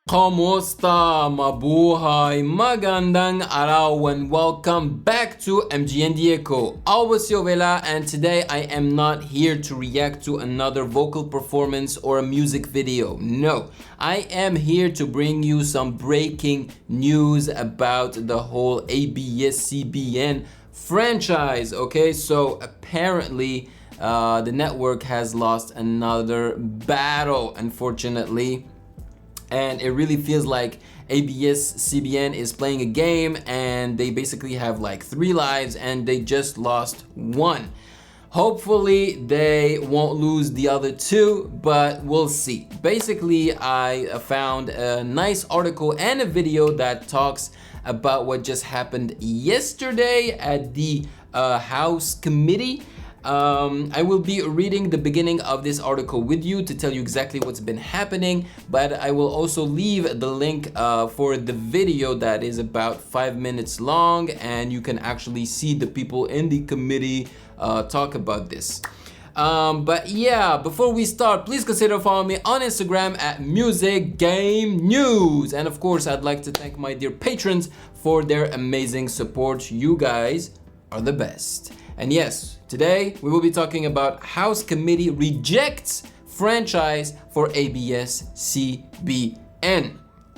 Kumusta, mabuhay, magandang araw, and welcome back to MGN Dieko. I was Ovela, and today I am not here to react to another vocal performance or a music video. No, I am here to bring you some breaking news about the whole ABS-CBN franchise. Okay, so apparently the network has lost another battle, unfortunately. And it really feels like ABS-CBN is playing a game and they basically have like 3 lives and they just lost 1. Hopefully they won't lose the other 2, but we'll see. Basically, I found a nice article and a video that talks about what just happened yesterday at the House Committee. I will be reading the beginning of this article with you to tell you exactly what's been happening, but I will also leave the link for the video that is about 5 minutes long, and you can actually see the people in the committee talk about this. But yeah, before we start, please consider following me on Instagram at Music Game News. And of course, I'd like to thank my dear patrons for their amazing support. You guys are the best. And yes, today we will be talking about House Committee rejects franchise for ABS-CBN.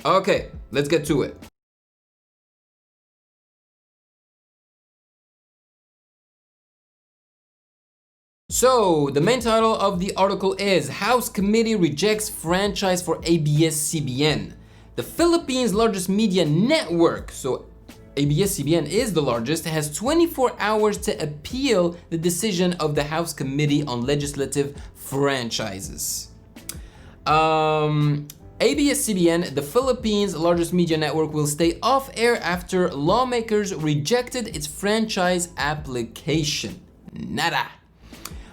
Okay, let's get to it. So, the main title of the article is House Committee rejects franchise for ABS-CBN. The Philippines' largest media network, so ABS-CBN is the largest, has 24 hours to appeal the decision of the House Committee on Legislative Franchises. ABS-CBN, the Philippines' largest media network, will stay off air after lawmakers rejected its franchise application. Nada.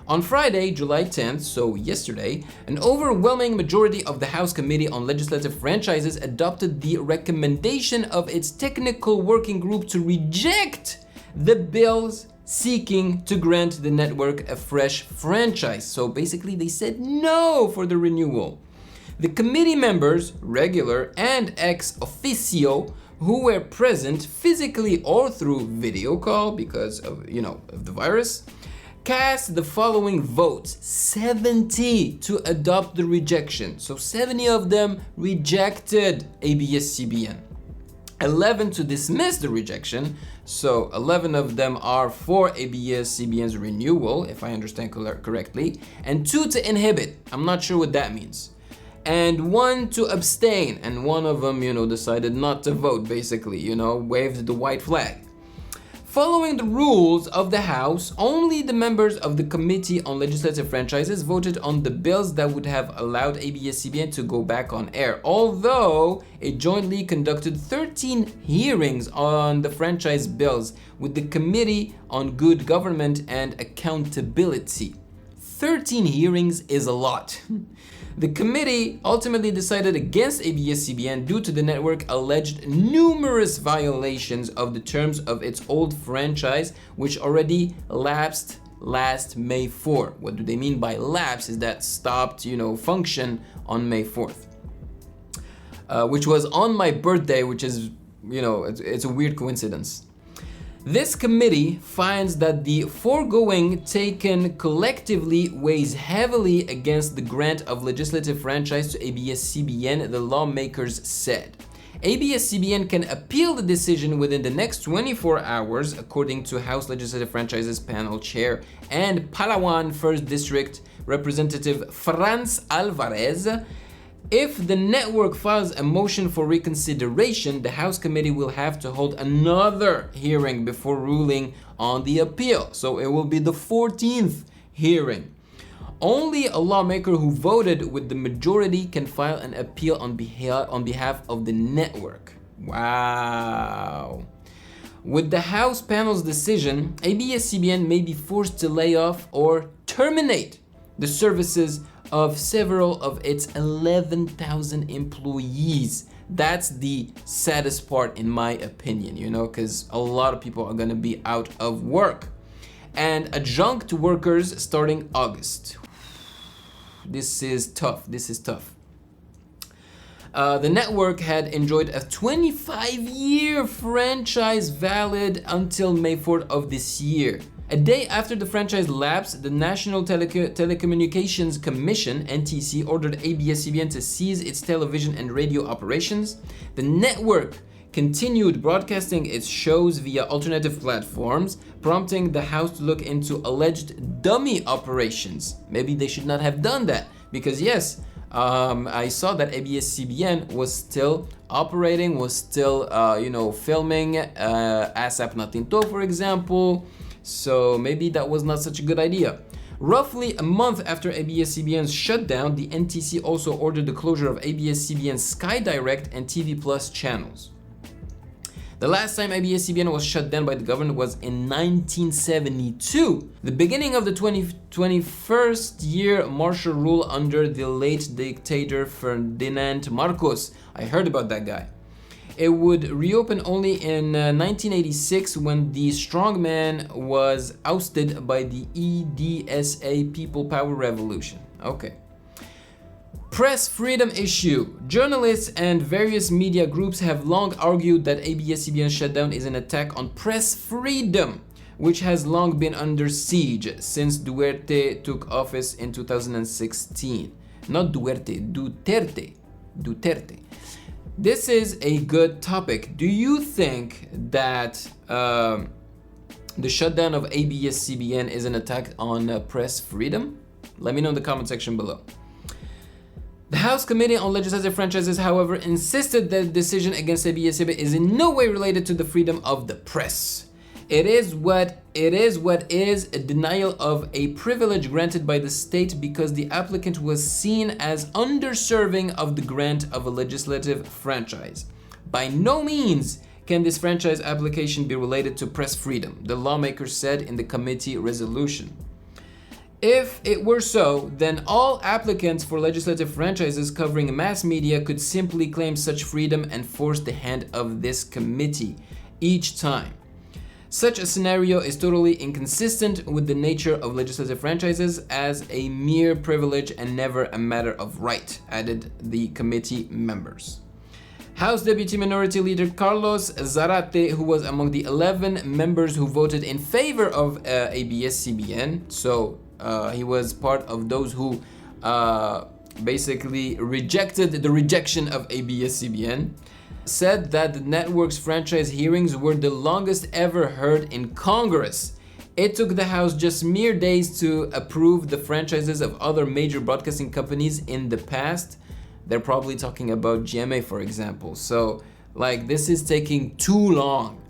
On Friday, July 10th, so yesterday, an overwhelming majority of the House Committee on Legislative Franchises adopted the recommendation of its technical working group to reject the bills seeking to grant the network a fresh franchise. So basically they said no for the renewal. The committee members, regular and ex officio, who were present physically or through video call because of the virus, cast the following votes: 70 to adopt the rejection. So 70 of them rejected ABS-CBN. 11 to dismiss the rejection. So 11 of them are for ABS-CBN's renewal, if I understand correctly. And 2 to inhibit. I'm not sure what that means. And 1 to abstain. And one of them, decided not to vote, basically, waved the white flag. Following the rules of the House, only the members of the Committee on Legislative Franchises voted on the bills that would have allowed ABS-CBN to go back on air, although it jointly conducted 13 hearings on the franchise bills with the Committee on Good Government and Accountability. 13 hearings is a lot. The committee ultimately decided against ABS-CBN due to the network alleged numerous violations of the terms of its old franchise, which already lapsed last May 4. What do they mean by lapse is that stopped, function on May 4th. Which was on my birthday, which is, it's a weird coincidence. This committee finds that the foregoing taken collectively weighs heavily against the grant of legislative franchise to ABS-CBN, the lawmakers said. ABS-CBN can appeal the decision within the next 24 hours, according to House Legislative Franchises Panel Chair and Palawan 1st District Representative Franz Alvarez. If the network files a motion for reconsideration, the House Committee will have to hold another hearing before ruling on the appeal. So it will be the 14th hearing. Only a lawmaker who voted with the majority can file an appeal on behalf of the network. Wow. With the House panel's decision, ABS-CBN may be forced to lay off or terminate the services of several of its 11,000 employees. That's the saddest part in my opinion, because a lot of people are gonna be out of work. And adjunct workers starting August. This is tough. The network had enjoyed a 25-year franchise valid until May 4th of this year. A day after the franchise lapsed, the National Telecommunications Commission, NTC, ordered ABS-CBN to cease its television and radio operations. The network continued broadcasting its shows via alternative platforms, prompting the House to look into alleged dummy operations. Maybe they should not have done that, because yes, I saw that ABS-CBN was still operating, was still, filming ASAP Natinto, for example. So maybe that was not such a good idea. Roughly a month after ABS-CBN's shutdown, the NTC also ordered the closure of ABS-CBN Sky Direct and TV Plus channels. The last time ABS-CBN was shut down by the government was in 1972, the beginning of the 21st year martial rule under the late dictator Ferdinand Marcos. I heard about that guy. It would reopen only in 1986 when the strongman was ousted by the EDSA People Power Revolution. Okay. Press freedom issue. Journalists and various media groups have long argued that ABS-CBN shutdown is an attack on press freedom, which has long been under siege since Duterte took office in 2016. Not Duerte, Duterte. This is a good topic. Do you think that the shutdown of ABS-CBN is an attack on press freedom? Let me know in the comment section below. The House Committee on Legislative Franchises, however, insisted that the decision against ABS-CBN is in no way related to the freedom of the press. It is what is a denial of a privilege granted by the state because the applicant was seen as underserving of the grant of a legislative franchise. By no means can this franchise application be related to press freedom, the lawmakers said in the committee resolution. If it were so, then all applicants for legislative franchises covering mass media could simply claim such freedom and force the hand of this committee each time. Such a scenario is totally inconsistent with the nature of legislative franchises as a mere privilege and never a matter of right, added the committee members. House Deputy Minority Leader Carlos Zarate, who was among the 11 members who voted in favor of ABS-CBN, so he was part of those who basically rejected the rejection of ABS-CBN, said that the network's franchise hearings were the longest ever heard in Congress. It took the House just mere days to approve the franchises of other major broadcasting companies in the past. They're probably talking about GMA, for example. So, this is taking too long.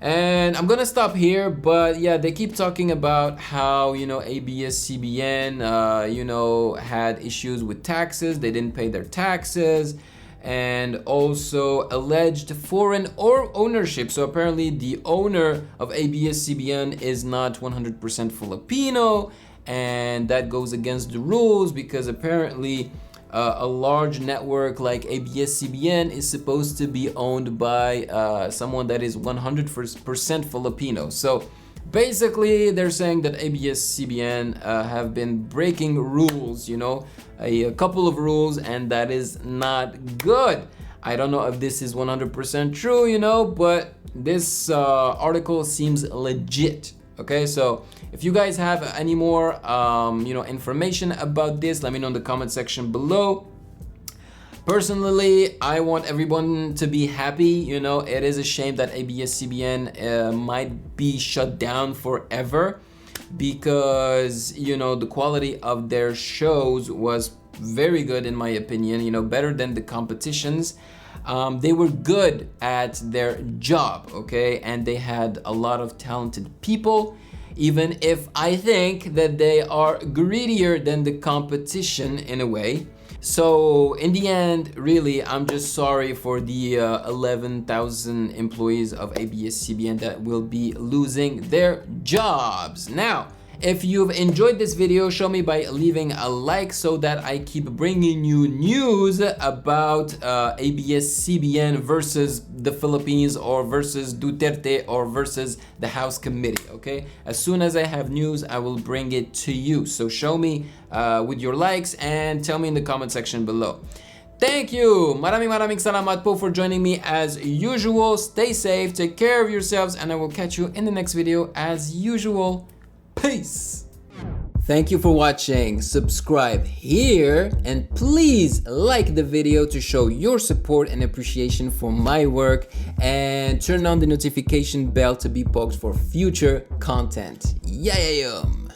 And I'm gonna stop here, but yeah, they keep talking about how, ABS-CBN, had issues with taxes. They didn't pay their taxes. And also alleged foreign ownership. So apparently the owner of ABS-CBN is not 100% Filipino, and that goes against the rules because apparently a large network like ABS-CBN is supposed to be owned by someone that is 100% Filipino. So basically they're saying that ABS-CBN have been breaking rules, a couple of rules, and that is not good. I don't know if this is 100% true, but this article seems legit. Okay, so if you guys have any more information about this, let me know in the comment section below. Personally, I want everyone to be happy. It is a shame that ABS-CBN might be shut down forever because, the quality of their shows was very good in my opinion, better than the competitions. They were good at their job, okay? And they had a lot of talented people, even if I think that they are greedier than the competition in a way. So in the end, really, I'm just sorry for the 11,000 employees of ABS-CBN that will be losing their jobs. Now, if you've enjoyed this video, show me by leaving a like so that I keep bringing you news about ABS-CBN versus the Philippines or versus Duterte or versus the House Committee, okay? As soon as I have news, I will bring it to you. So show me with your likes and tell me in the comment section below. Thank you! Maraming salamat po for joining me as usual. Stay safe, take care of yourselves, and I will catch you in the next video as usual. Peace! Thank you for watching. Subscribe here and please like the video to show your support and appreciation for my work, and turn on the notification bell to be poked for future content. Yayayum!